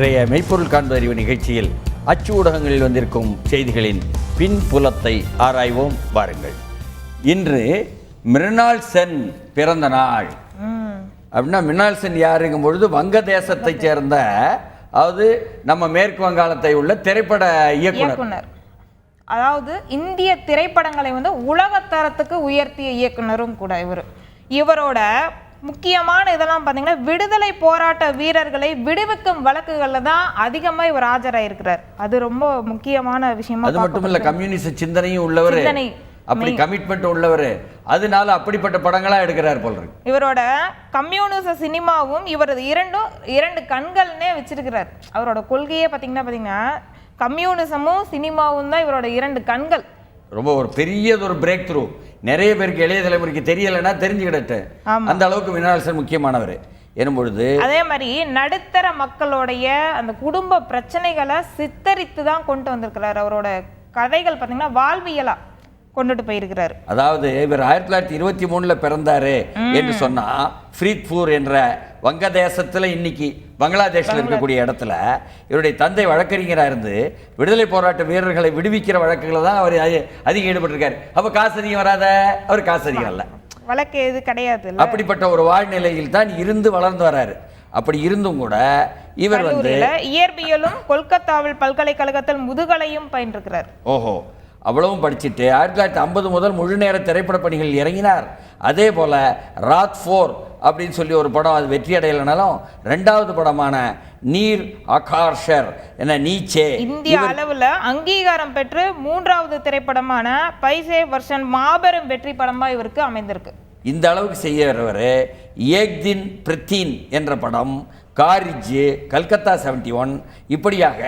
இன்றைய மெய்ப்பொருள் காண்பது அறிவு நிகழ்ச்சியில் அச்சு ஊடகங்களில் வந்திருக்கும் செய்திகளின் பின்புலத்தை ஆராய்வோம் வாருங்கள். இன்று மிருனால் சென் பிறந்த நாள். அப்படின்னா மிருனால் சென் யாருங்கும் பொழுது வங்கதேசத்தைச் சேர்ந்த, அதாவது நம்ம மேற்கு வங்காளத்தை உள்ள திரைப்பட இயக்குனர். அதாவது இந்திய திரைப்படங்களை உலகத்தரத்துக்கு உயர்த்திய இயக்குனரும் கூட இவரோட முக்கியமான இதெல்லாம் பார்த்தீங்கன்னா விடுதலை போராட்ட வீரர்களை விடுவிக்கும் வழக்குகளில் தான் அதிகமாக இவர் ஆஜராயிருக்கிறார். அது ரொம்ப முக்கியமான விஷயமா. அது மட்டும் இல்லை, கம்யூனிஸ்ட் சிந்தனையும் உள்ளவர், அப்படி கமிட்மெண்ட் உள்ளவர். அதனால அப்படிப்பட்ட படங்களா எடுக்கிறார் போல இருக்கு. இவரோட கம்யூனிச சினிமாவும் இவரது இரண்டு கண்கள்னே வச்சிருக்கிறார். அவரோட கொள்கையே பார்த்தீங்கன்னா கம்யூனிசமும் சினிமாவும் தான் இவரோட இரண்டு கண்கள். ரொம்ப ஒரு பெரியதொரு பிரேக் த்ரூ. நிறைய பேருக்கு, இளைய தலைமுறைக்கு தெரியலைன்னா தெரிஞ்சுக்கிடட்டு, அந்த அளவுக்கு மிருனால் சென் முக்கியமானவர் எனும்பொழுது, அதே மாதிரி நடுத்தர மக்களுடைய அந்த குடும்ப பிரச்சனைகளை சித்தரித்து தான் கொண்டு வந்திருக்கிறார். அவரோட கதைகள் பார்த்தீங்கன்னா வாழ்வியலா கொண்டுட்டு போயிருக்கிறார். அதாவது இவர் 1923 பிறந்தாரு என்று சொன்னா, ஃப்ரீத்பூர் என்ற வங்கதேசத்துல இன்னைக்கு பங்களாதேஷ்ல இருக்கக்கூடிய இடத்துல இவருடைய தந்தை வழக்கறிஞராக இருந்து விடுதலை போராட்ட வீரர்களை விடுவிக்கிற வழக்குகளை தான் அவர் அதிகம் ஈடுபட்டிருக்காரு. அப்ப காசு அதிகம் வராத, அவர் காசு அதிகம் அல்ல, வழக்கு எது கிடையாது. அப்படிப்பட்ட ஒரு வாழ்நிலையில் தான் இருந்து வளர்ந்து வராரு. அப்படி இருந்தும் கூட இவர் இயற்பியலும் கொல்கத்தாவில் பல்கலைக்கழகத்தில் முதுகலையும் பயின்றிருக்கிறார். ஓஹோ, அவ்வளவும் படிச்சுட்டு 1950 முதல் முழு நேர திரைப்பட பணிகள் இறங்கினார். அதே போல் ராத் 4 அப்படின்னு சொல்லி ஒரு படம், அது வெற்றி அடையலைனாலும் ரெண்டாவது படமான நீர் ஆகார்ஷர் என்ன நீச்சே இந்திய அளவில் அங்கீகாரம் பெற்று மூன்றாவது திரைப்படமான பைசே வருஷன் மாபெரும் வெற்றி படமாக இவருக்கு அமைந்திருக்கு. இந்த அளவுக்கு செய்யறவர் ஏக் தின் பிரத்தீன் என்ற படம், காரிஜ், கல்கத்தா 71, இப்படியாக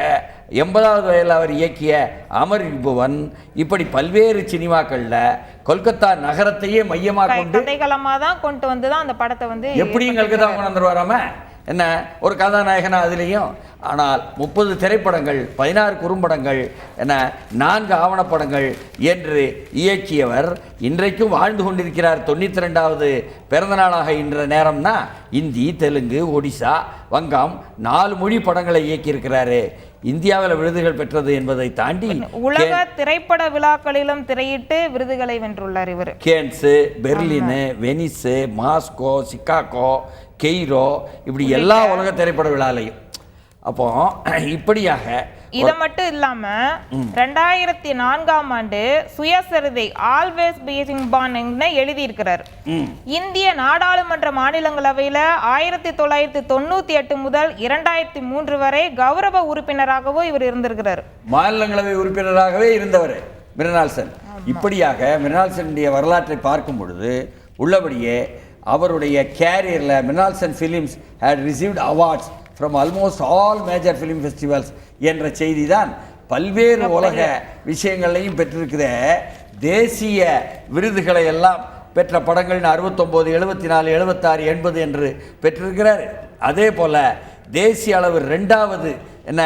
80வது வயதில் அவர் இயக்கிய அமர் விபுவன், இப்படி பல்வேறு சினிமாக்களில் கொல்கத்தா நகரத்தையே மையமாக கொண்டு கதைகளமாக தான் கொண்டு வந்து தான் அந்த படத்தை எப்படியும் கல்கத்தா கொண்டு வராம என்ன ஒரு கதாநாயகனா அதுலேயும். ஆனால் 30 திரைப்படங்கள், 16 குறும்படங்கள் என 4 ஆவணப்படங்கள் என்று இயக்கியவர் இன்றைக்கும் வாழ்ந்து கொண்டிருக்கிறார். 92வது பிறந்த நாளாக இன்ற நேரம்னா இந்தி, தெலுங்கு, ஒடிசா, வங்கம் 4 மொழி படங்களை இயக்கியிருக்கிறாரு. இந்தியாவில் விருதுகள் பெற்றது என்பதை தாண்டி உலக திரைப்பட விழாக்களிலும் திரையிட்டு விருதுகளை வென்றுள்ளார் இவர். கேன்ஸு, பெர்லினு, வெனிஸு, மாஸ்கோ, சிகாகோ, கெய்ரோ, இப்படி எல்லா உலக திரைப்பட விழாலையும். அப்போ இப்படியாக இதை மட்டும் இல்லாம 2004ஆம் ஆண்டு சுயசரிதை ஆல்வேஸ் பீயிங் பார்ன் எழுதியிருக்கிறார். இந்திய நாடாளுமன்ற மாநிலங்களவையில 1998 முதல் 2003 வரை கௌரவ உறுப்பினராகவும் இவர் இருந்திருக்கிறார். மாநிலங்களவை உறுப்பினராகவே இருந்தவர் மிருனால் சென். இப்படியாக மிருனால் சென்னுடைய வரலாற்றை பார்க்கும் பொழுது உள்ளபடியே அவருடைய கேரியரில் Mrinal Sen films had received awards from almost all major film festivals என்ற செய்தி தான் பல்வேறு உலக விஷயங்களையும் பெற்றிருக்கிற தேசிய விருதுகளை எல்லாம் பெற்ற படங்கள் 69, 74, 76, 80 என்று பெற்றிருக்கிறார். அதே போல் தேசிய அளவு 2வது என்ன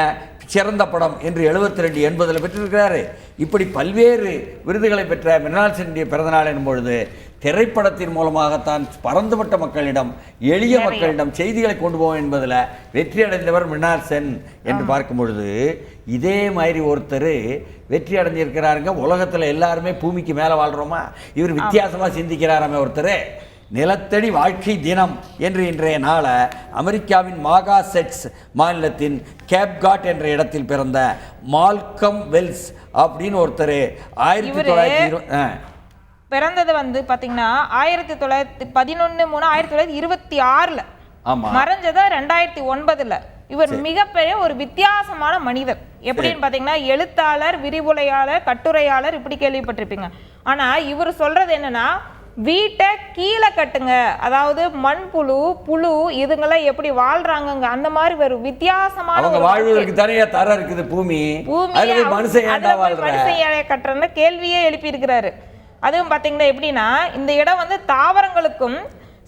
சிறந்த படம் என்று 72, 80 பெற்றிருக்கிறாரு. இப்படி பல்வேறு விருதுகளை பெற்ற மிருனால் சென்னுடைய பிறந்தநாள் எனும்பொழுது திரைப்படத்தின் மூலமாகத்தான் பரந்துபட்ட மக்களிடம், எளிய மக்களிடம் செய்திகளை கொண்டு போவோம் என்பதில் வெற்றி அடைந்தவர் மிருனால் சென் என்று பார்க்கும் பொழுது, இதே மாதிரி ஒருத்தர் வெற்றி அடைஞ்சிருக்கிறாருங்க. உலகத்தில் எல்லாருமே பூமிக்கு மேலே வாழ்கிறோமா, இவர் வித்தியாசமாக சிந்திக்கிறாராமே ஒருத்தர். நிலத்தடி வாழ்க்கை தினம் என்று இன்றைய நாளை அமெரிக்காவின் மாகாசெட்ஸ் மாநிலத்தின் கேப்காட் என்ற இடத்தில் பிறந்த மால்கம் வெல்ஸ் அப்படின்னு ஒருத்தர் 1920 பிறந்தது பார்த்தீங்கன்னா 1911/3/1926 மறைஞ்சது 2009. இவர் மிகப்பெரிய ஒரு வித்தியாசமான மனிதர். எப்படின்னு பார்த்தீங்கன்னா எழுத்தாளர், விரிவுரையாளர், கட்டுரையாளர், இப்படி கேள்விப்பட்டிருப்பீங்க. ஆனா இவர் சொல்றது என்னன்னா, வீட்டை கீழே கட்டுங்க, அதாவது மண்புழு, புழு இதுங்கெல்லாம் எப்படி வாழ்றாங்க அந்த மாதிரி ஒரு வித்தியாசமான வாழ்வதற்கு தனியா தர இருக்குது பூமி, மனுஷன் கட்டுறன்னு கேள்வியே எழுப்பி இருக்கிறாரு. அதுவும் பார்த்தீங்கன்னா எப்படின்னா, இந்த இடம் தாவரங்களுக்கும்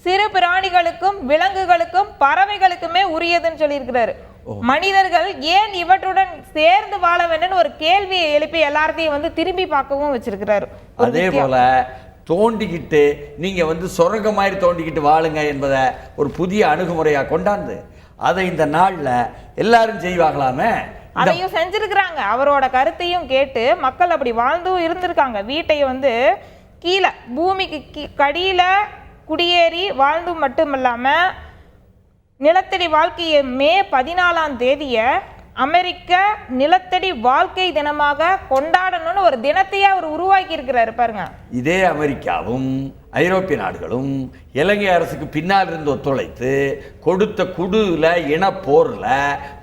சிறு பிராணிகளுக்கும் விலங்குகளுக்கும் பறவைகளுக்குமே உரியதுன்னு சொல்லியிருக்கிறாரு. மனிதர்கள் ஏன் இவற்றுடன் சேர்ந்து வாழ வேண்டும் ஒரு கேள்வியை எழுப்பி எல்லாத்தையும் திரும்பி பார்க்கவும் வச்சிருக்கிறாரு. அதே போல தோண்டிக்கிட்டு நீங்கள் சுரங்க மாதிரி தோண்டிக்கிட்டு வாழுங்க என்பதை ஒரு புதிய அணுகுமுறையாக கொண்டாந்து அதை இந்த நாள்ல எல்லாரும் செய்வாங்களாமே. அதையும் செஞ்சிருக்கிறாங்க. அவரோட கருத்தையும் கேட்டு மக்கள் அப்படி வாழ்ந்தும் இருந்திருக்காங்க. வீட்டை வந்து கீழே பூமிக்கு கடியில குடியேறி வாழ்ந்தும் மட்டுமில்லாம நிலத்தடி வாழ்க்கையை மே 14 அமெரிக்க நிலத்தடி வாழ்க்கை தினமாக கொண்டாடணும்னு ஒரு தினத்தையே அவர் உருவாக்கி இருக்கிறாரு பாருங்க. இதே அமெரிக்காவும் ஐரோப்பிய நாடுகளும் இலங்கை அரசுக்கு பின்னால் இருந்து ஒத்துழைத்து கொடுத்த குடுல இனப்போரில்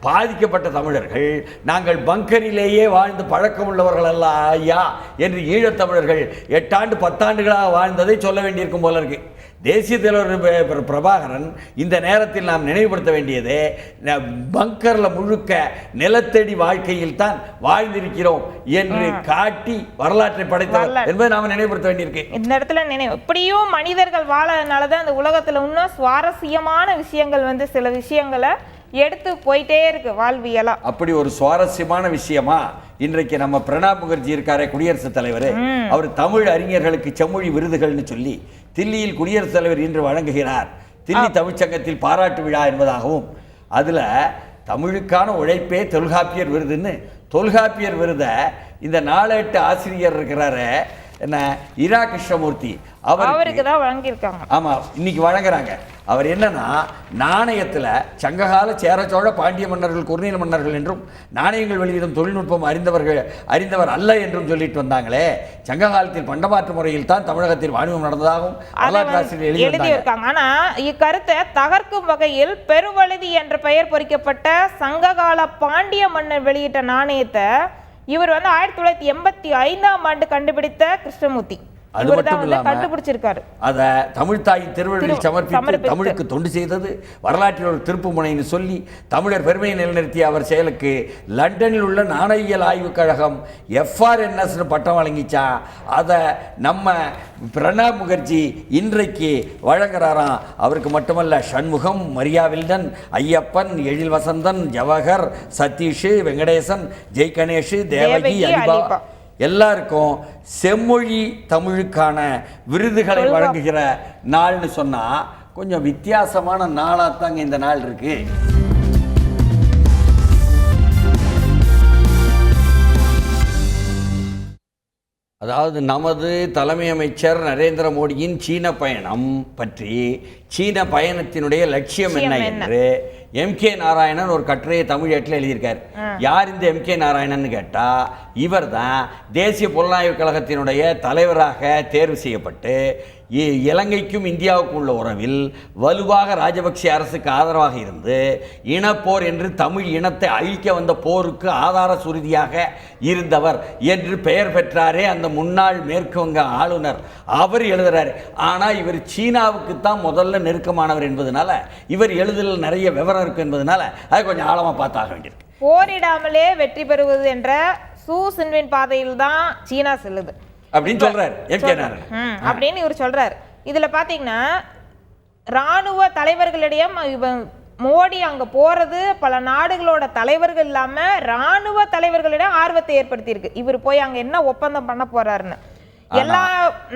பாதிக்கப்பட்ட தமிழர்கள் நாங்கள் பங்கரிலேயே வாழ்ந்து பழக்கம் உள்ளவர்கள் அல்ல ஐயா என்று ஈழத்தமிழர்கள் 8 ஆண்டு 10 ஆண்டுகளாக வாழ்ந்ததை சொல்ல வேண்டியிருக்கும் போல இருக்கு. தேசிய தலைவர் பிரபாகரன் இந்த நேரத்தில் நாம் நினைவுபடுத்த வேண்டியது பங்கரில் முழுக்க நிலத்தடி வாழ்க்கையில் தான் வாழ்ந்திருக்கிறோம் என்று காட்டி வரலாற்றை படைத்தவர் என்பதை நாம் நினைவுபடுத்த வேண்டியிருக்கு. இந்த இடத்துல எப்படியும் மனிதர்கள் வாழறதுனாலதான் அந்த உலகத்துல இன்னும் சுவாரஸ்யமான விஷயங்கள் வந்து சில விஷயங்களை எடுத்து போயிட்டே இருக்கு வாழ்வியலா. அப்படி ஒரு சுவாரஸ்யமான விஷயமா இன்றைக்கு நம்ம பிரணாப் முகர்ஜி இருக்காரே குடியரசுத் தலைவர், அவர் தமிழ் அறிஞர்களுக்கு செம்மொழி விருதுகள்னு சொல்லி தில்லியில் குடியரசுத் தலைவர் இன்று வழங்குகிறார். தில்லி தமிழ்ச்சங்கத்தில் பாராட்டு விழா என்பதாகவும் அதுல தமிழுக்கான உழைப்பே தொல்காப்பியர் விருதுன்னு தொல்காப்பியர் விருதை இந்த நாளேட்டு ஆசிரியர் இருக்கிறாரு என்ன இரா கிருஷ்ணமூர்த்தி அவருக்கு தான் வழங்கியிருக்காங்க. ஆமா, இன்னைக்கு வழங்குறாங்க. அவர் என்னன்னா நாணயத்தில் சங்ககால சேர சோழ பாண்டிய மன்னர்கள் குறுநில மன்னர்கள் என்றும் நாணயங்கள் வெளியிடும் தொழில்நுட்பம் அறிந்தவர் அல்ல என்றும் சொல்லிட்டு வந்தாங்களே. சங்க காலத்தில் பண்டமாற்று முறையில் தான் தமிழகத்தில் வாணிபம் நடந்ததாகவும் வரலாற்றாசிரியர் எழுதியிருக்காங்க. ஆனா இக்கருத்தை தகர்க்கும் வகையில் பெருவழுதி என்ற பெயர் பொறிக்கப்பட்ட சங்ககால பாண்டிய மன்னர் வெளியிட்ட நாணயத்தை இவர் வந்து 1985 கண்டுபிடித்த கிருஷ்ணமூர்த்தி அது மட்டும் இல்லாம கண்டுபிடிச்சிருக்காரு. அத தமிழ் தாய் திருவள்ளுவரில் சமர்ப்பித்து தமிழுக்கு தொண்டு செய்தது வரலாற்றில் ஒரு திருப்பு முனைன்னு சொல்லி தமிழர் பெருமையை நிலைநிறுத்திய அவர் செயலுக்கு லண்டனில் உள்ள நாணயியல் ஆய்வுக் கழகம் FRNS பட்டம் வழங்கிச்சா. அதை நம்ம பிரணாப் முகர்ஜி இன்றைக்கு வழங்குறாராம். அவருக்கு மட்டுமல்ல, சண்முகம், மரியா வில்டன், ஐயப்பன், எழில் வசந்தன், ஜவஹர், சதீஷ், வெங்கடேசன், ஜெய் கணேஷ், தேவகி, அலிபா எல்லாருக்கும் செம்மொழி தமிழுக்கான விருதுகளை வழங்குகிற நாள்னு சொன்னா கொஞ்சம் வித்தியாசமான நாளாத்தாங்க இந்த நாள் இருக்கு. அதாவது நமது தலைமை அமைச்சர் நரேந்திர மோடியின் சீன பயணம் பற்றி, சீன பயணத்தினுடைய லட்சியம் என்ன என்று MK நாராயணன் ஒரு கட்டுரையை தமிழ் ஏட்டில் எழுதியிருக்கார். யார் இந்த MK நாராயணன் கேட்டா, இவர் தான் தேசிய புலனாய்வு கழகத்தினுடைய தலைவராக தேர்வு செய்யப்பட்டு இலங்கைக்கும் இந்தியாவுக்கும் உள்ள உறவில் வலுவாக ராஜபக்ஷ அரசுக்கு ஆதரவாக இருந்து இனப்போர் என்று தமிழ் இனத்தை அழிக்க வந்த போருக்கு ஆதார சுருதியாக இருந்தவர் என்று பெயர் பெற்றாரே அந்த முன்னாள் மேற்கு வங்க ஆளுநர். அவர் எழுதுறாரு. ஆனால் இவர் சீனாவுக்கு தான் முதல்ல நெருக்கமானவர் என்பதனால, இவர் எழுதல் நிறைய விவரம் இருக்கு என்பதனால அதை கொஞ்சம் ஆழமாக பார்த்தாக வேண்டியிருக்கு. போரிடாமலே வெற்றி பெறுவது என்ற சூ சின்வின் பாதையில் தான் சீனா செல்லுது அப்படின்னு சொல்றாரு MK நாராயணன். அப்படின்னு இவர் சொல்றாரு. இதுல பாத்தீங்கன்னா ராணுவ தலைவர்களிடையே மோடி அங்க போறது பல நாடுகளோட தலைவர்கள் இல்லாம ராணுவ தலைவர்களிடம் ஆர்வத்தை ஏற்படுத்தி இருக்கு. இவர் போய் அங்க என்ன ஒப்பந்தம் பண்ண போறாருன்னு. எல்லா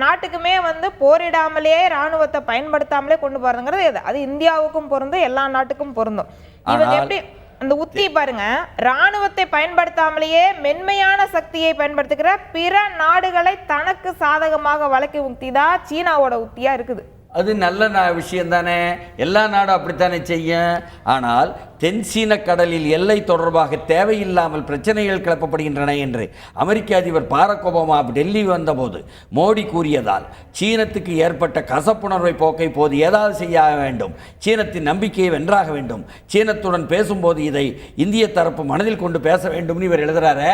நாட்டுக்குமே வந்து போரிடாமலே ராணுவத்தை பயன்படுத்தாமலே கொண்டு போறதுங்கிறது அது இந்தியாவுக்கும் பொருந்தும், எல்லா நாட்டுக்கும் பொருந்தும். இவங்க எப்படி அந்த உத்தி பாருங்க, ராணுவத்தை பயன்படுத்தாமலேயே மென்மையான சக்தியை பயன்படுத்துகிற பிற நாடுகளை தனக்கு சாதகமாக வளைக்கும் உத்தி தான் சீனாவோட உத்தியா இருக்குது. அது நல்ல விஷயம் தானே, எல்லா நாடும் அப்படித்தானே செய்யும். ஆனால் தென்சீன கடலில் எல்லை தொடர்பாக தேவையில்லாமல் பிரச்சனைகள் கிளப்பப்படுகின்றன என்று அமெரிக்க அதிபர் பாரக் ஒபாமா டெல்லி வந்தபோது மோடி கூறியதால் சீனத்துக்கு ஏற்பட்ட கசப்புணர்வை போக்கை போது ஏதாவது செய்ய வேண்டும், சீனத்தின் நம்பிக்கையை வென்றாக வேண்டும், சீனத்துடன் பேசும்போது இதை இந்திய தரப்பு மனதில் கொண்டு பேச வேண்டும்னு இவர் எழுதுறாரு.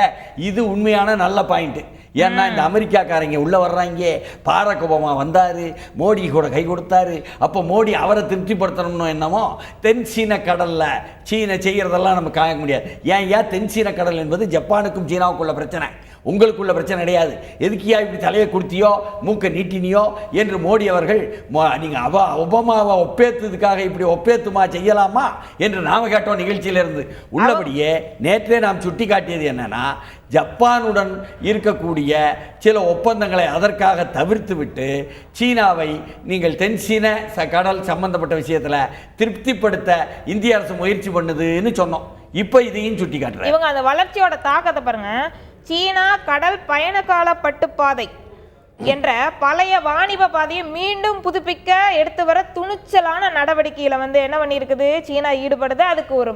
இது உண்மையான நல்ல பாயிண்ட். ஏன்னா இந்த அமெரிக்காக்காரங்க உள்ள வர்றாங்க, பாரக் ஒபாமா வந்தாரு, மோடி கூட கை கொடுத்தாரு, அப்போ மோடி அவரை திருப்திப்படுத்தணும்னு என்னமோ தென் சீன கடல்ல சீன செய்கிறதெல்லாம் நம்ம காய முடியாது. ஏன் தென் சீன கடல் என்பது ஜப்பானுக்கும் சீனாவுக்குள்ள பிரச்சனை. உங்களுக்குள்ள பிரச்சனை கிடையாது, எதுக்கியா இப்படி தலையை கொடுத்தியோ மூக்கை நீட்டினியோ என்று மோடி அவர்கள் நீங்கள் ஒபாமாவை ஒப்பேத்ததுக்காக இப்படி ஒப்பேத்துமா செய்யலாமா என்று நாம கேட்டோம் நிகழ்ச்சியிலிருந்து. உள்ளபடியே நேற்றே நாம் சுட்டி காட்டியது என்னன்னா, ஜப்பானுடன் இருக்கக்கூடிய சில ஒப்பந்தங்களை அதற்காக தவிர்த்து விட்டு சீனாவை நீங்கள் தென்சீன கடல் சம்பந்தப்பட்ட விஷயத்தில் திருப்திப்படுத்த இந்திய அரசு முயற்சி பண்ணுதுன்னு சொன்னோம். இப்போ இதையும் சுட்டி காட்டுறேன். இவங்க அந்த வளர்ச்சியோட தாக்கத்தை பாருங்க. சீனா கடல் பயணகால பட்டுப்பாதை என்ற பழைய வாணிப பாதையை மீண்டும் புதுப்பிக்க எடுத்து வர துணிச்சலான நடவடிக்கையில என்ன பண்ணியிருக்குது சீனா ஈடுபடுது. அதுக்கு ஒரு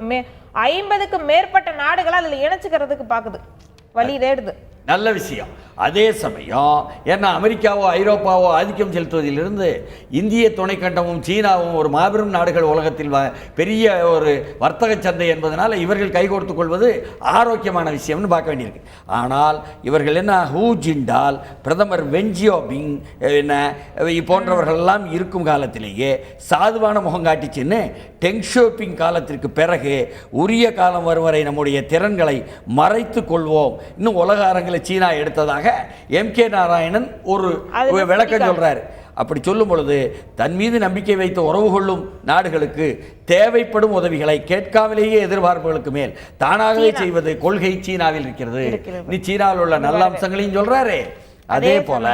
50க்கும் மேற்பட்ட நாடுகளை அதில் இணைச்சுக்கிறதுக்கு பார்க்குது, வழி தேடுது. நல்ல விஷயம். அதே சமயம் ஏன்னா அமெரிக்காவோ ஐரோப்பாவோ ஆதிக்கம் செலுத்துவதிலிருந்து இந்திய துணைக்கண்டமும் சீனாவும் ஒரு மாபெரும் நாடுகள் உலகத்தில் பெரிய ஒரு வர்த்தக சந்தை என்பதனால் இவர்கள் கைகோர்த்து கொள்வது ஆரோக்கியமான விஷயம்னு பார்க்க வேண்டியிருக்கு. ஆனால் இவர்கள் என்ன ஹூ ஜிண்டால், பிரதமர் வென் ஜியாபிங் என்ன போன்றவர்களெல்லாம் இருக்கும் காலத்திலேயே சாதுவான முகம் காட்டிச்சுன்னு டெங் ஷோபிங் காலத்திற்கு பிறகு உரிய காலம் வரும் வரை நம்முடைய திறன்களை மறைத்து கொள்வோம் இன்னும் உலக அரங்கில் சீனா எடுத்ததாக எம்.கே. நாராயணன் ஒரு விளக்கம் சொல்றாரு. அப்படி சொல்லும் பொழுது தன் மீது நம்பிக்கை வைத்து உறவு கொள்ளும் நாடுகளுக்கு தேவைப்படும் உதவிகளை கேட்காமலேயே எதிர்பார்ப்புகளுக்கு மேல் தானாகவே செய்வது கொள்கை சீனாவில் இருக்கிறது. நீ சீனாவில் உள்ள நல்ல அம்சங்களையும் சொல்றாரு. அதே போல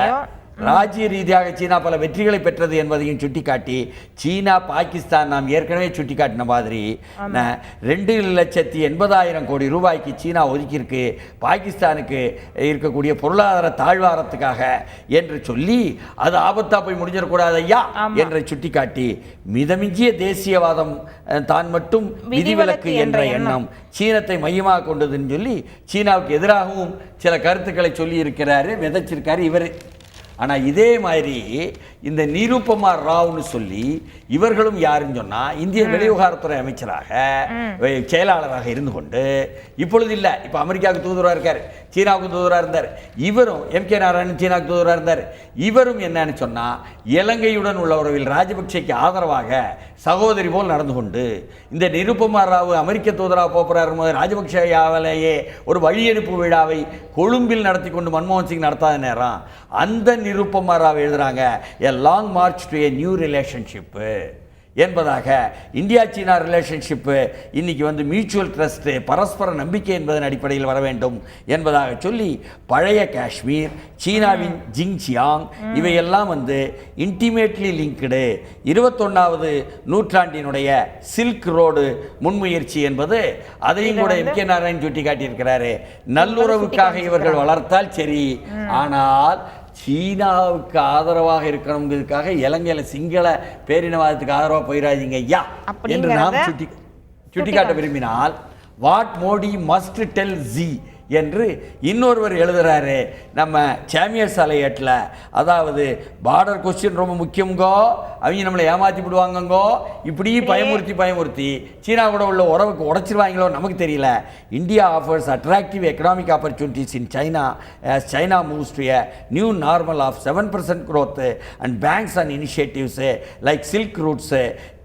ராஜ்ய ரீதியாக சீனா பல வெற்றிகளை பெற்றது என்பதையும் சுட்டிக்காட்டி சீனா பாகிஸ்தான் நாம் ஏற்கனவே சுட்டிக்காட்டின மாதிரி 2,80,000 கோடி ரூபாய்க்கு சீனா ஒதுக்கியிருக்கு பாகிஸ்தானுக்கு இருக்கக்கூடிய பொருளாதார தாழ்வாரத்துக்காக என்று சொல்லி அது ஆபத்தா போய் முடிஞ்சிடக்கூடாது ஐயா என்று சுட்டிக்காட்டி மிதமிஞ்சிய தேசியவாதம் தான் மட்டும் விதிவிலக்கு என்ற எண்ணம் சீனத்தை மையமாக கொண்டதுன்னு சொல்லி சீனாவுக்கு எதிராகவும் சில கருத்துக்களை சொல்லி இருக்கிறாரு, விதைச்சிருக்காரு இவர். ஆனால் இதே மாதிரி இந்த நிருபமா ராவ்னு சொல்லி இவர்களும் யாருன்னு சொன்னால் இந்திய வெளிவிவகாரத்துறை அமைச்சராக செயலாளராக இருந்து கொண்டு இப்பொழுது இல்லை, இப்போ அமெரிக்காவுக்கு தூதுவராக இருக்கார், சீனாவுக்கு தூதுவராக இருந்தார். இவரும் எம்.கே. நாராயணன் சீனாவுக்கு தூதுவராக இருந்தார். இவரும் என்னன்னு சொன்னால் இலங்கையுடன் உள்ள உறவில் ராஜபக்சேக்கு ஆதரவாக சகோதரி போல் நடந்து கொண்டு இந்த நிருபமா ராவ் அமெரிக்க தூதராக போகிறார் ராஜபக்சேயாவிலேயே ஒரு வழியனுப்பு விழாவை கொழும்பில் நடத்தி கொண்டு மன்மோகன் சிங் நடத்தாத நேரம் அந்த நிருபமா ராவ் எழுதுறாங்க a long March to a new relationship என்பதாக. இந்தியா சீனா ரிலேஷன்ஷிப்பு இன்னைக்கு மியூச்சுவல் ட்ரஸ்ட்டு பரஸ்பர நம்பிக்கை என்பதன் அடிப்படையில் வர வேண்டும் என்பதாக சொல்லி பழைய காஷ்மீர், சீனாவின் ஜிங்ஜியாங் இவையெல்லாம் இன்டிமேட்லி லிங்க்டு 21வது நூற்றாண்டினுடைய சில்க் ரோடு முன்முயற்சி என்பது அதையும் கூட எம்.கே. நாராயணன் சுட்டி காட்டியிருக்கிறாரு. நல்லுறவுக்காக இவர்கள் வளர்த்தால் சரி, ஆனால் சீனாவுக்கு ஆதரவாக இருக்கணுங்கிறதுக்காக இலங்கையில சிங்கள பேரினவாதத்துக்கு ஆதரவாக போயிடாதீங்க ஐயா என்று நாம் சுட்டிக்காட்ட விரும்பினால் what Modi must del G என்று இன்னொருவர் எழுதுறாரு நம்ம சாமியர் சாலையேட்டில். அதாவது பார்டர் கொஸ்டின் ரொம்ப முக்கியங்கோ, அவங்க நம்மளை ஏமாற்றி விடுவாங்கங்கோ, இப்படி பயமுறுத்தி சீனா கூட உள்ள உறவுக்கு உடைச்சிருவாங்களோ நமக்கு தெரியல. India offers attractive economic opportunities in China as China moves to a new normal of 7% growth and banks on initiatives like Silk Routes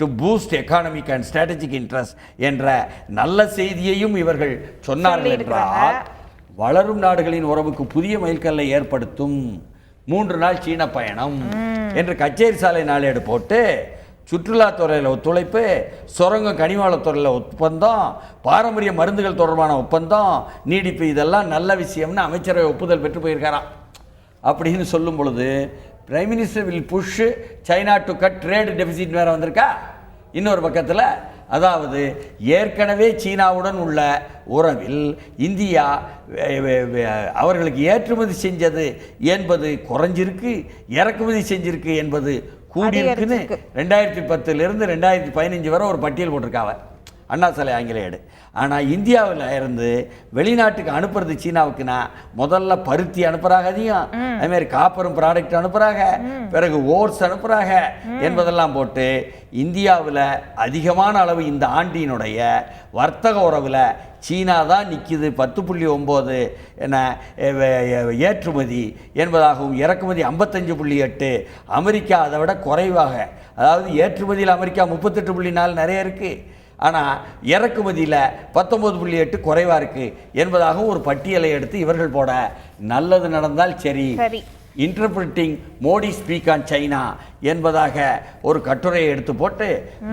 to boost economic and strategic interest என்ற நல்ல செய்தியையும் இவர்கள் சொன்னார்கள் என்றால் வளரும் நாடுகளின் உறவுக்கு புதிய மைல்கல்லை ஏற்படுத்தும் 3 நாள் சீன பயணம் என்று கச்சேரி சாலை நாளேடு போட்டு சுற்றுலாத்துறையில் ஒத்துழைப்பு, சுரங்கம் கனிமவளத்துறையில் ஒப்பந்தம், பாரம்பரிய மருந்துகள் தொடர்பான ஒப்பந்தம் நீடிப்பு, இதெல்லாம் நல்ல விஷயம்னு அமைச்சரவை ஒப்புதல் பெற்று போயிருக்காராம். அப்படின்னு சொல்லும் பொழுது prime minister will push China to cut trade deficit வேற வந்திருக்கா. இன்னொரு பக்கத்தில் அதாவது ஏற்கனவே சீனாவுடன் உள்ள உறவில் இந்தியா அவர்களுக்கு ஏற்றுமதி செஞ்சது என்பது குறைஞ்சிருக்கு, இறக்குமதி செஞ்சிருக்கு என்பது கூடியிருக்குன்னு 2010 2015 வரை ஒரு பட்டியல் போட்டிருக்காங்க அண்ணா சாலை ஆங்கிலேயடு. ஆனால் இந்தியாவில் இருந்து வெளிநாட்டுக்கு அனுப்புறது சீனாவுக்குன்னா முதல்ல பருத்தி அனுப்புகிறாங்க, அதிகம் அதுமாதிரி காப்பரும் ப்ராடக்ட் அனுப்புகிறாங்க, பிறகு ஓட்ஸ் அனுப்புகிறாங்க என்பதெல்லாம் போட்டு இந்தியாவில் அதிகமான அளவு இந்த ஆண்டினுடைய வர்த்தக உறவில் சீனா தான் நிற்கிது. 10.9 என ஏற்றுமதி என்பதாகவும் இறக்குமதி 55.8, அமெரிக்கா அதை விட குறைவாக, அதாவது ஏற்றுமதியில் அமெரிக்கா 38.4 நிறைய இருக்குது, ஆனால் இறக்குமதியில் 19.8 குறைவாக இருக்குது என்பதாகவும் ஒரு பட்டியலை எடுத்து இவர்கள் போட, நல்லது நடந்தால் சரி, interpreting Modi speak on China என்பதாக ஒரு கட்டுரையை எடுத்து போட்டு,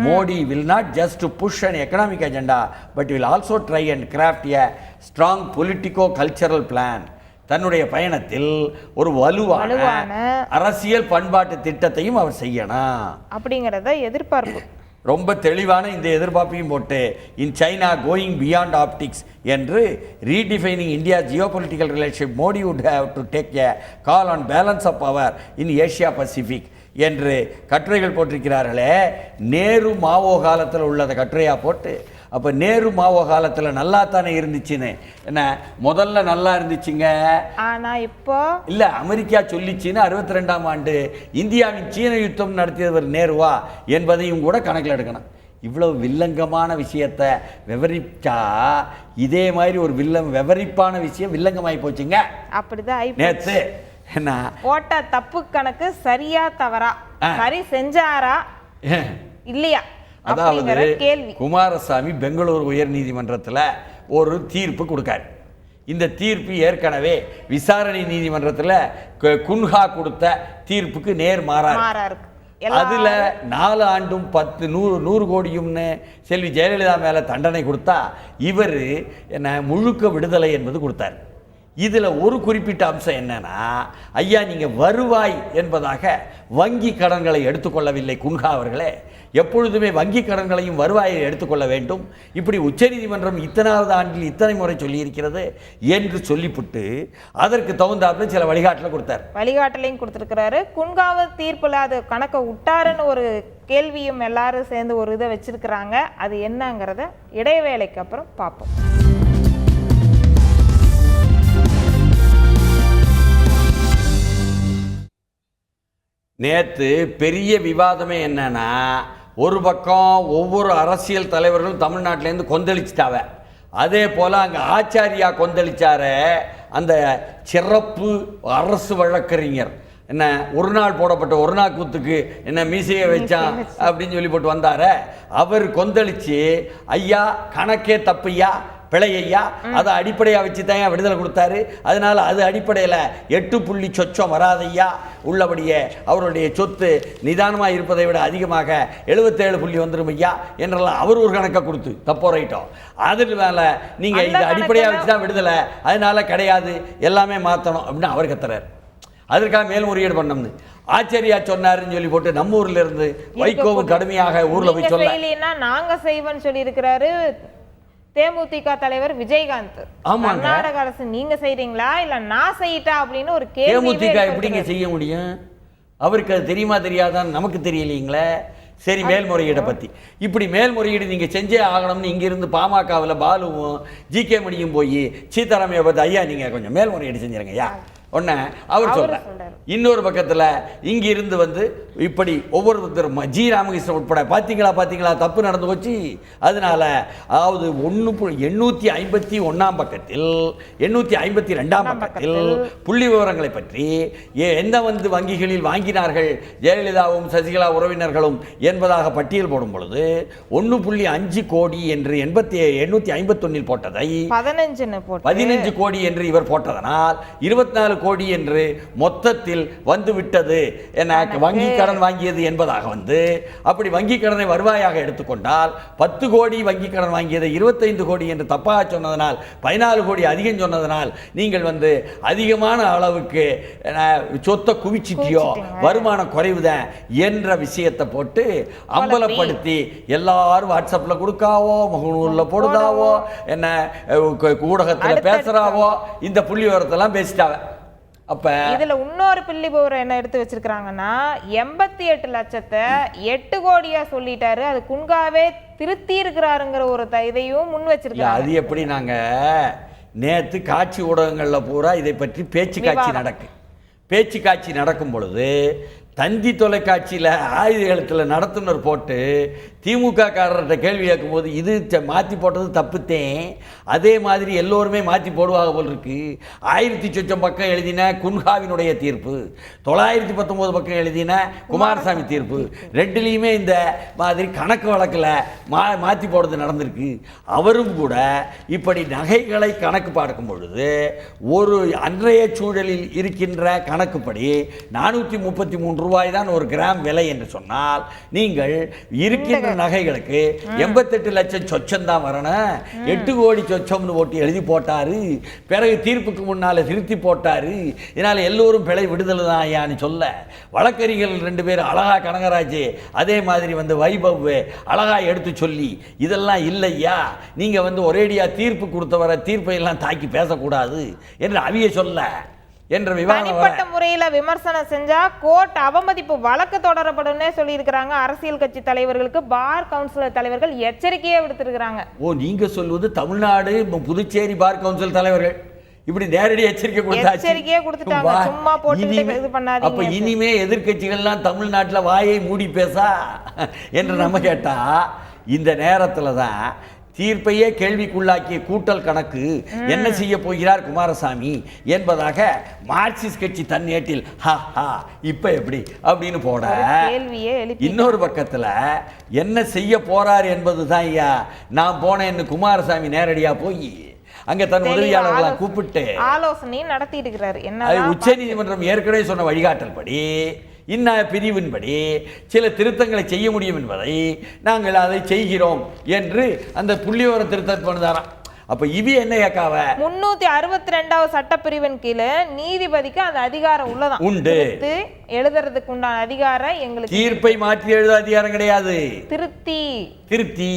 Modi will not just push an economic agenda but will also try and craft a strong politico cultural plan. தன்னுடைய பயணத்தில் ஒரு வலுவான அரசியல் பண்பாட்டு திட்டத்தையும் அவர் செய்யணும் அப்படிங்கிறத எதிர்பார்ப்பு. ரொம்ப தெளிவான இந்த எதிர்பார்ப்பையும் போட்டு, in China going beyond optics என்று redefining India geopolitical relationship, Modi would have to take a call on balance of power in Asia Pacific என்று கட்டுரைகள் போட்டிருக்கிறார்களே. நேரு மாவோ காலத்தில் உள்ளதை கட்டுரையாக போட்டு, அப்போ நேரு மாவோ காலத்தில் நல்லா தானே இருந்துச்சுன்னு, என்ன முதல்ல நல்லா இருந்துச்சுங்க, ஆனால் இப்போ இல்லை அமெரிக்கா சொல்லிச்சின்னு 62ஆம் ஆண்டு இந்தியாவின் சீன யுத்தம் நடத்தியவர் நேருவா என்பதையும் கூட கணக்கில் எடுக்கணும். இவ்வளவு வில்லங்கமான விஷயத்தை விவரிச்சா இதே மாதிரி ஒரு விவரிப்பான விஷயம் வில்லங்கமாகி போச்சுங்க. அப்படிதான் நேத்து என்ன போட்ட தப்பு கணக்கு சரியா தவறா, சரி செஞ்சாரா இல்லையா? அதாவது குமாரசாமி பெங்களூர் உயர் நீதிமன்றத்தில் ஒரு தீர்ப்பு கொடுக்காரு. இந்த தீர்ப்பு ஏற்கனவே விசாரணை நீதிமன்றத்தில் குன்ஹா கொடுத்த தீர்ப்புக்கு நேர்மாறா இருக்கு. அதுல 4 ஆண்டும் 100 கோடியும்னு செல்வி ஜெயலலிதா மேல தண்டனை கொடுத்தா, இவர் என்ன முழுக்க விடுதலை என்பது கொடுத்தார். இதில் ஒரு குறிப்பிட்ட அம்சம் என்னன்னா, ஐயா நீங்கள் வருவாய் என்பதாக வங்கி கடன்களை எடுத்துக்கொள்ளவில்லை குன்ஹா அவர்களே, எப்பொழுதுமே வங்கி கடன்களையும் வருவாயை எடுத்துக்கொள்ள வேண்டும், இப்படி உச்சநீதிமன்றம் இத்தனாவது ஆண்டில் இத்தனை முறை சொல்லியிருக்கிறது என்று சொல்லிவிட்டு அதற்கு தகுந்தாப்புல சில வழிகாட்டலை கொடுத்தார். வழிகாட்டலையும் கொடுத்துருக்கிறாரு. குன்ஹாவை தீர்ப்பில் அது கணக்கை விட்டாருன்னு ஒரு கேள்வியும் எல்லாரும் சேர்ந்து ஒரு இதை வச்சிருக்கிறாங்க. அது என்னங்கிறத இடைவேளைக்கு அப்புறம் பார்ப்போம். நேற்று பெரிய விவாதமே என்னன்னா, ஒரு பக்கம் ஒவ்வொரு அரசியல் தலைவர்களும் தமிழ்நாட்டிலேருந்து கொந்தளிச்சிட்டாவ, அதே போல் அங்கே ஆச்சாரியா கொந்தளிச்சார அந்த சிறப்பு அரசு வழக்கறிஞர் என்ன ஒரு நாள் போடப்பட்ட ஒரு நாள் கூத்துக்கு என்ன மீசையை வச்சான் அப்படின்னு சொல்லி போட்டு வந்தார, அவர் கொந்தளிச்சு ஐயா கணக்கே தப்பையா பிழையா, அதை அடிப்படையாக வச்சு தான் விடுதலை கொடுத்தாரு, அதனால் அது அடிப்படையில் 8 புள்ளி சொச்சம் வராதையா, உள்ளபடியே அவருடைய சொத்து நிதானமாக இருப்பதை விட அதிகமாக 77 புள்ளி வந்துடும் ஐயா என்றெல்லாம் அவர் ஒரு கணக்கை கொடுத்து தப்போ ரைட்டோம். அதில் மேலே நீங்கள் இது அடிப்படையாக வச்சு தான் விடுதலை, அதனால கிடையாது எல்லாமே மாற்றணும் அப்படின்னு அவர் கத்துறாரு. அதற்காக மேல்முறையீடு பண்ணோம்னு ஆச்சரியா சொன்னாருன்னு சொல்லி போட்டு நம்ம ஊர்ல இருந்து வைகோவும் கடுமையாக ஊர்ல போய் சொல்ல நாங்க செய்வோம்னு சொல்லி இருக்கிறாரு தேமுதிக தலைவர் விஜயகாந்த். கர்நாடக அரசு நீங்க செய்றீங்களா இல்ல நான் செய்யிட்டா அப்படின்னு ஒரு கேள்வி. தேமுதிக எப்படிங்க செய்ய முடியும்? அவருக்கு அது தெரியுமா தெரியாதான் நமக்கு தெரியலீங்களே. சரி, மேல்முறையீடை பற்றி இப்படி மேல்முறையீடு நீங்கள் செஞ்சே ஆகணும்னு இங்கிருந்து பாமகவில் பாலுவும் ஜிகே மணியும் போய் சீதாராமையை பார்த்து ஐயா நீங்கள் கொஞ்சம் மேல்முறையீடு செஞ்சிருங்க ஐயா ஒன்று அவர் சொல்கிறார். இன்னொரு பக்கத்தில் இங்கிருந்து வந்து இப்படி ஒவ்வொருத்தரும் ஜி ராமகிருஷ்ணன் உட்பட பார்த்தீங்களா தப்பு நடந்து போச்சு. அதனால அதாவது 851ஆம் பக்கத்தில் 852ஆம் பக்கத்தில் புள்ளி விவரங்களை பற்றி எந்த வங்கிகளில் வாங்கினார்கள் ஜெயலலிதாவும் சசிகலா உறவினர்களும் என்பதாக பட்டியல் போடும் பொழுது 1.5 கோடி என்று 851 போட்டதை 15 கோடி என்று இவர் போட்டதனால் 24 கோடி என்று மொத்தத்தில் வந்துவிட்டது. வங்கி கடன் வாங்கியது என்பதாக வந்து அப்படி வங்கி கடனை வருவாயாக எடுத்துக்கொண்டால் 10 கோடி வங்கி கடன் வாங்கியதை 25 கோடி என்று தப்பாக சொன்னதனால் 14 கோடி அதிகம் சொன்னதனால் நீங்கள் வந்து அதிகமான அளவுக்கு சொத்தை குவிச்சிட்டியோ, வருமானம் குறைவுதான் என்ற விஷயத்தை போட்டு அம்பலப்படுத்தி எல்லாரும் வாட்ஸ்அப்பில் கொடுக்காவோ முகநூலில் போடுதாவோ என்ன ஊடகத்தில் பேசுறாவோ இந்த புள்ளி விவரத்தெல்லாம் பேசிட்டாவ. அப்ப இதுல இன்னொரு புள்ளி விவரம் என்ன எடுத்து வச்சிருக்காங்கன்னா 88 லட்சத்தை 8 கோடியா சொல்லிட்டாரு, அது குன்ஹாவே திருத்தி இருக்கிறாருங்கிற ஒரு இதையும் முன் வச்சிருக்காங்க. அது எப்படி நாங்க நேத்து காட்சி ஊடகங்கள்ல பூரா இதை பற்றி பேச்சு காட்சி நடக்கும் பொழுது தந்தி தொலைக்காட்சியில் ஆயுத எழுத்தில் நடத்துனர் போட்டு திமுக காரர்கிட்ட கேள்வி கேட்கும்போது இது மாற்றி போட்டது தப்புத்தேன், அதே மாதிரி எல்லோருமே மாற்றி போடுவாங்க போல் இருக்கு. 1000 சொச்சம் பக்கம் எழுதின குன்ஹாவினுடைய தீர்ப்பு, 919 பக்கம் எழுதின குமாரசாமி தீர்ப்பு, ரெண்டுலேயுமே இந்த மாதிரி கணக்கு வழக்கில் மாற்றி போடுறது நடந்திருக்கு. அவரும் கூட இப்படி நகைகளை கணக்கு பார்க்கும் பொழுது ஒரு அன்றைய சூழலில் இருக்கின்ற கணக்குப்படி 433 ரூபாய் தான் ஒரு கிராம் விலை என்று சொன்னால், நீங்கள் இருக்கின்ற நகைகளுக்கு 88 லட்சம் சொச்சம் தான் வரணும். 8 கோடி சொச்சம்னு ஓட்டி எழுதி போட்டாரு. பிறகு தீர்ப்புக்கு முன்னால திருத்தி போட்டாரு. இதனால எல்லோரும் பிழை விடுதலை தான் ஐயான்னு சொல்ல, வழக்கறிஞர்கள் 2 பேர் அழகா கனகராஜ் அதே மாதிரி வைபவ் அழகா எடுத்து சொல்லி இதெல்லாம் இல்லையா, நீங்க ஒரேடியா தீர்ப்பு கொடுத்தவரை தீர்ப்பை எல்லாம் தாக்கி பேசக்கூடாது என்று அவிய சொல்ல என்ற தனிப்பட்ட முறையில விமர்சனம் செஞ்சா கோர்ட் அவமதிப்பு வழக்கு தொடரப்படும்னே சொல்லி இருக்கிறாங்க. அரசியல் கட்சி தலைவர்களுக்கு பார் கவுன்சில் தலைவர்கள் எச்சரிக்கையே விடுத்திருக்கிறாங்க. நீங்க சொல்வது தமிழ்நாடு புதுச்சேரி பார் கவுன்சில் தலைவர்கள் இப்படி நேரடி எச்சரிக்கை கொடுத்துட்டாங்க. சும்மா போட்டு இது பண்ணாதீங்க. அப்ப இனிமே எதிர்க்கட்சிகள்லாம் தமிழ்நாட்டில் வாயை மூடி பேசா என்று நம்ம கேட்டா, இந்த நேரத்துல தான் தீர்ப்பையே கேள்விக்குள்ளாக்கிய கூட்டல் கணக்கு என்ன செய்ய போகிறார் குமாரசாமி என்பதாக மார்க்சிஸ்ட் கட்சி தன் ஏட்டில் இப்ப எப்படி அப்படின்னு போட, இன்னொரு பக்கத்துல என்ன செய்ய போறார் என்பதுதான் ஐயா நான் போனேன்னு குமாரசாமி நேரடியா போய் அங்க தன் உதவியாளர்களை கூப்பிட்டு ஆலோசனை நடத்தி இருக்கிறார். உச்ச நீதிமன்றம் ஏற்கனவே சொன்ன வழிகாட்டல் படி இன்ன பிரிவின்படி சில திருத்தங்களை செய்ய முடியும் என்பதை நாங்கள் அதை செய்கிறோம் என்று அந்த புள்ளிவிவர திருத்தம் பண்ணுதாராம். அப்ப இது என்ன ஏக்காவ 362வது சட்டப்பிரிவின் கீழே நீதிபதிக்கு அந்த அதிகாரம் உள்ளதான் உண்டு. எழுதுறதுக்கு உண்டான அதிகாரம் எங்களுக்கு, தீர்ப்பை மாற்றி எழுத அதிகாரம் கிடையாது. திருத்தி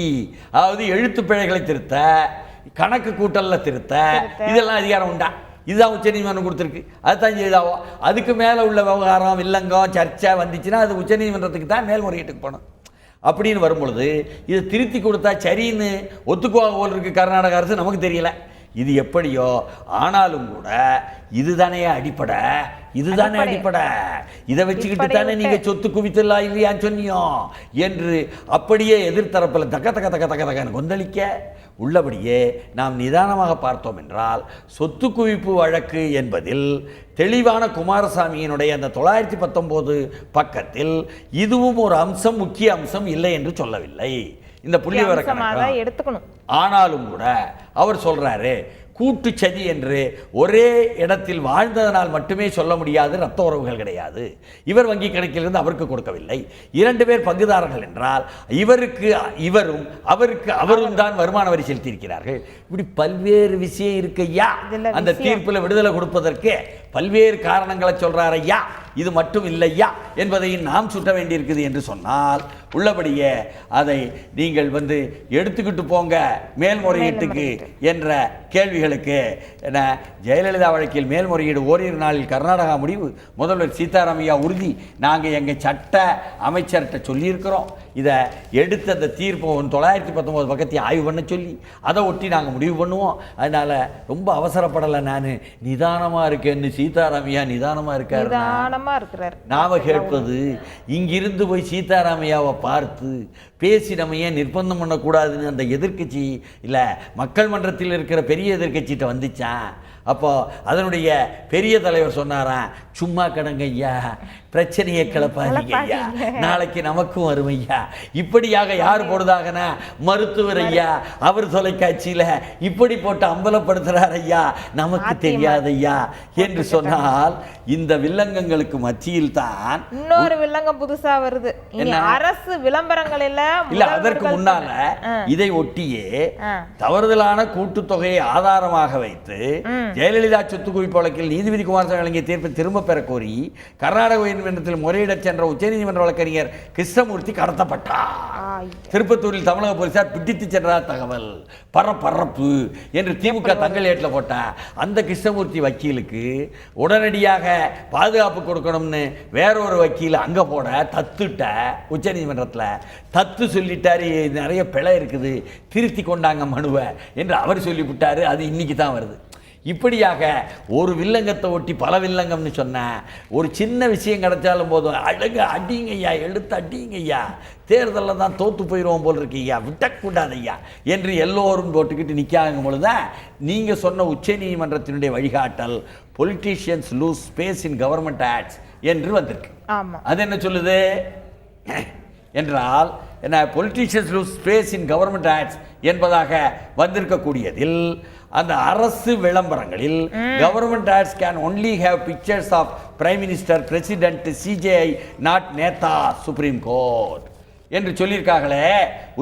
அதாவது எழுத்து பிழைகளை திருத்த, கணக்கு கூட்டல்ல திருத்த, இதெல்லாம் அதிகாரம் உண்டா? இதுதான் உச்சநீதிமன்றம் கொடுத்துருக்கு. அதுதான் செய்தாவோ. அதுக்கு மேலே உள்ள விவகாரம் வில்லங்கம் சர்ச்சை வந்துச்சுன்னா அது உச்சநீதிமன்றத்துக்கு தான் மேல்முறையீட்டுக்கு போகணும். அப்படின்னு வரும்பொழுது இதை திருத்தி கொடுத்தா சரின்னு ஒத்துக்குவாங்க போல் இருக்கு கர்நாடக அரசு. நமக்கு தெரியல இது எப்படியோ, ஆனாலும் கூட இதுதானே அடிப்படை, இதுதானே அடிப்படை, இதை வச்சுக்கிட்டு தானே நீங்க சொத்து குவித்தலாம் இல்லையான்னு சொன்னியோ என்று அப்படியே எதிர்த்தரப்பில் தக்க தக்க தக்க தக்க தக்கன்னு கொந்தளிக்க, உள்ளபடியே நாம் நிதானமாக பார்த்தோம் என்றால் சொத்து குவிப்பு வழக்கு என்பதில் தெளிவான குமாரசாமியினுடைய அந்த 919 பக்கத்தில் இதுவும் ஒரு அம்சம், முக்கிய அம்சம் இல்லை என்று சொல்லவில்லை. இந்த புள்ளிவிவர கணக்கு எடுத்துக்கணும். ஆனாலும் கூட அவர் சொல்றாரு கூட்டுச்சதி என்று ஒரே இடத்தில் வாழ்ந்ததனால் மட்டுமே சொல்ல முடியாது, ரத்த உறவுகள் கிடையாது. இவர் வங்கி கணக்கிலிருந்து அவருக்கு கொடுக்கவில்லை. 2 பேர் பங்குதாரர்கள் என்றால் இவருக்கு இவரும் அவருக்கு அவரும் தான் வருமான வரி செலுத்தியிருக்கிறார்கள். இப்படி பல்வேறு விஷயம் இருக்கு ஐயா. அந்த தீர்ப்பில் விடுதலை கொடுப்பதற்கு பல்வேறு காரணங்களை சொல்றார் ஐயா. இது மட்டும் இல்லையா என்பதையும் நாம் சுட்ட வேண்டியிருக்குது என்று சொன்னால், உள்ளபடியே அதை நீங்கள் எடுத்துக்கிட்டு போங்க மேல்முறையீட்டுக்கு என்ற கேள்விகளுக்கு என்ன, ஜெயலலிதா வழக்கில் மேல்முறையீடு ஓரிரு நாளில் கர்நாடகா முடிவு, முதல்வர் சீதாராமையா உறுதி, நாங்கள் எங்கள் சட்ட அமைச்சர்கிட்ட சொல்லியிருக்கிறோம். இதை எடுத்து அந்த தீர்ப்பு 919 பக்கத்தையும் ஆய்வு பண்ண சொல்லி அதை ஒட்டி நாங்கள் முடிவு பண்ணுவோம். அதனால் ரொம்ப அவசரப்படலை, நான் நிதானமாக இருக்கேன்னு சீதாராமையா நிதானமாக இருக்கார். நாம கேட்பது இங்கிருந்து போய் சீதாராமையாவை பார்த்து பேசி நம்ம ஏன் நிர்பந்தம் பண்ணக்கூடாதுன்னு அந்த எதிர்க்கட்சி இல்லை மக்கள் மன்றத்தில் இருக்கிற பெரிய எதிர்க்கட்சிகிட்ட வந்துச்சான். அப்போ அதனுடைய பெரிய தலைவர் சொன்னாராம், சும்மா கடங்க ஐயா, பிரச்சனையை கிளப்பாதீங்க ஐயா, நாளைக்கு நமக்கும் வரும் ஐயா. இப்படியாக யார் போடுதாகனா மருத்துவர் ஐயா, அவர் தொலைக்காட்சியில் இப்படி போட்டு அம்பலப்படுத்துறார் ஐயா, நமக்கு தெரியாது ஐயா என்று சொன்னால், இந்த வில்லங்கங்களுக்கு மத்தியில் தான் இன்னொரு வில்லங்கம் புதுசா வருது. அரசு விளம்பரங்கள் இல்ல, அதற்கு முன்னால இதை ஒட்டியே தவறுதலான கூட்டுத்தொகையை ஆதாரமாக வைத்து ஜெயலலிதா சொத்து குவிப்பு வழக்கில் நீதிபதி குமாரசாமி வழங்கிய தீர்ப்பை திரும்ப பெற கோரி கர்நாடக உயர்நீதிமன்றத்தில் முறையிடச் சென்ற உச்சநீதிமன்ற வழக்கறிஞர் கிருஷ்ணமூர்த்தி கடத்தப்பட்டார். திருப்பத்தூரில் தமிழக போலீசார் பிடித்து சென்றதாக தகவல். பரபரப்பு என்று திமுக தங்கள் ஏட்டில் போட்ட அந்த கிருஷ்ணமூர்த்தி வக்கீலுக்கு உடனடியாக பாதுகாப்பு கொடுக்கணும்னு வேறொரு வக்கீல் அங்கே போட தத்துட்ட உச்சநீதிமன்றத்தில் தத்து சொல்லிட்டாரு, நிறைய பிழை இருக்குது, திருத்தி கொண்டாங்க மனுவை என்று அவர் சொல்லிவிட்டாரு. அது இன்னைக்கு தான் வருது. இப்படியாக ஒரு வில்லங்கத்தை ஒட்டி பல வில்லங்கம்னு சொன்ன ஒரு சின்ன விஷயம் கிடைச்சாலும் போதும் அடிங்க ஐயா, எடுத்து அடிங்க ஐயா, தேர்தலில் தான் தோற்று போயிடுவோம் போல் இருக்கு ஐயா, விட்டக்கூடாது ஐயா என்று எல்லோரும் போட்டுக்கிட்டு நிற்காங்க பொழுதுதான் நீங்கள் சொன்ன உச்சநீதிமன்றத்தினுடைய வழிகாட்டல் politicians lose space in government acts என்று வந்திருக்கு. அது என்ன சொல்லுது என்றால் என்ன, politicians lose space in government acts என்பதாக வந்திருக்கக்கூடியதில் அந்த அரசு விளம்பரங்களில் government ads can only have pictures of prime minister, president, CJI, not neta, supreme court என்று சொல்லியிருக்காங்களே.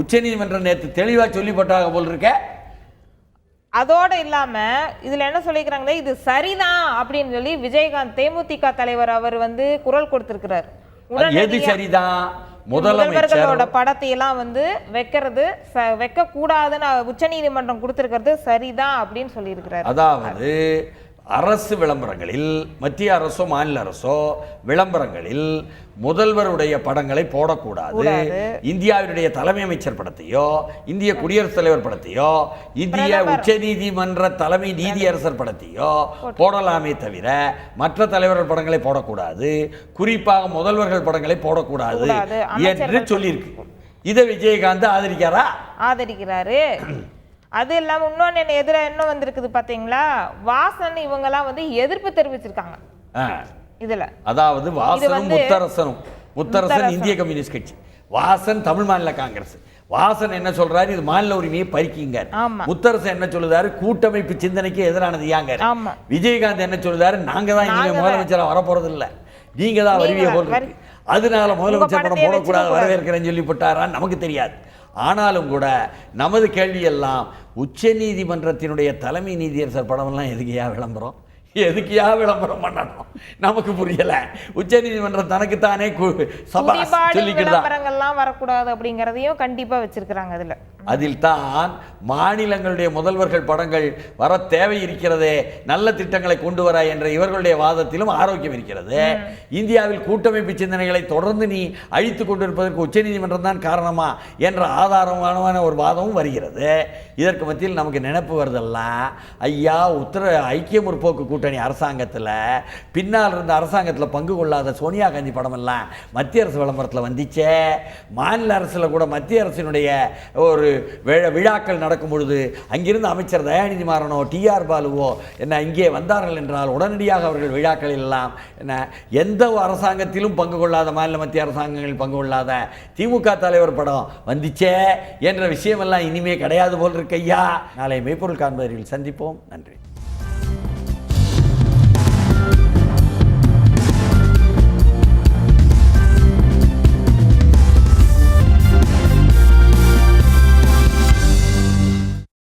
உச்சநீதிமன்றம் நேற்று தெளிவாக சொல்லி போட்டாங்க போல் இருக்க. அதோட இல்லாம இதுல என்ன சொல்லிக்கிறாங்களே, இது சரிதான் அப்படின்னு சொல்லி விஜயகாந்த் தேமுதிக தலைவர் அவர் வந்து குரல் கொடுத்திருக்கிறார். எது சரிதான்? முதல்வர்களோட படத்தை எல்லாம் வந்து வைக்க கூடாதுன்னு உச்சநீதிமன்றம் கொடுத்திருக்கிறது சரிதான் அப்படின்னு சொல்லி இருக்கிறார். அதாவது அரசு விளம்பரங்களில், மத்திய அரசோ மாநில அரசோ விளம்பரங்களில் முதல்வருடைய படங்களை போடக்கூடாது. இந்தியாவினுடைய தலைமை அமைச்சர் படத்தையோ, இந்திய குடியரசுத் தலைவர் படத்தையோ, இந்திய உச்ச நீதிமன்ற தலைமை நீதியரசர் படத்தையோ போடலாமே தவிர மற்ற தலைவர்கள் படங்களை போடக்கூடாது, குறிப்பாக முதல்வர்கள் படங்களை போடக்கூடாது என்று சொல்லியிருக்கு. இதை விஜயகாந்த் ஆதரிக்காரா? ஆதரிக்கிறாரு. அது இல்லாம இன்னொன்னு என்ன எதிராக என்ன வந்திருக்குது பாத்தீங்களா, வாசன் இவங்கெல்லாம் வந்து எதிர்ப்பு தெரிவிச்சிருக்காங்க இதுல. அதாவது வாசனும் முத்தரசன் இந்திய கம்யூனிஸ்ட் கட்சி, வாசன் தமிழ் மாநில காங்கிரஸ். வாசன் என்ன சொல்றாரு, இது மாநில உரிமையை பறிக்கீங்க. முத்தரசன் என்ன சொல்லுதாரு, கூட்டமைப்பு சிந்தனைக்கு எதிரானது யாங்க. விஜயகாந்த் என்ன சொல்லுதாரு, நாங்க தான் இனிமே முதலமைச்சரா வரப்போறது இல்ல, நீங்க தான் வருவிய போல் இருக்கு, அதனால முதலமைச்சர் படம் போடக்கூடாது, வரவேற்கிறேன்னு சொல்லி போட்டாரான்னு நமக்கு தெரியாது. ஆனாலும் கூட நமது கேள்வியெல்லாம் உச்ச நீதிமன்றத்தினுடைய தலைமை நீதியரசர் படமெல்லாம் எதுக்கியா விளம்பரம் பண்ணணும் நமக்கு புரியல. உச்ச நீதிமன்றம் தனக்குத்தானே விளம்பரங்கள்லாம் வரக்கூடாது அப்படிங்கறதையும் கண்டிப்பா வச்சிருக்காங்க. அதில் தான் மாநிலங்களுடைய முதல்வர்கள் படங்கள் வர தேவை இருக்கிறதே, நல்ல திட்டங்களை கொண்டு வர என்ற இவர்களுடைய வாதத்திலும் ஆரோக்கியம் இருக்கிறது. இந்தியாவில் கூட்டமைப்பு சிந்தனைகளை தொடர்ந்து நீ அழித்து கொண்டிருப்பதற்கு உச்ச நீதிமன்றம் தான் காரணமா என்ற ஆதாரமான ஒரு வாதமும் வருகிறது. இதற்கு மத்தியில் நமக்கு நினைப்பு வருதெல்லாம், ஐயா ஐக்கிய முற்போக்கு கூட்டணி அரசாங்கத்தில் பின்னால் இருந்த அரசாங்கத்தில் பங்கு கொள்ளாத சோனியா காந்தி படமெல்லாம் மத்திய அரசு விளம்பரத்தில் வந்துச்சே. மாநில அரசில் கூட மத்திய அரசினுடைய ஒரு விழாக்கள் நடக்கும் பொழுது அங்கிருந்து அமைச்சர் தயாநிதி மாறனோ டிஆர் பாலுவோ என்ன இங்கே வந்தார்கள் என்றால் உடனடியாக அவர்கள் விழாக்களில் எல்லாம் என்ன எந்த அரசாங்கத்திலும் பங்கு கொள்ளாத, மாநில மத்திய அரசாங்கங்களில் பங்கு கொள்ளாத திமுக தலைவர் படம் வந்துச்சே என்ற விஷயமெல்லாம் இனிமே கிடையாது போல் இருக்கு ஐயா. நாளை மெய்ப்பொருள் காண்பதில் சந்திப்போம். நன்றி.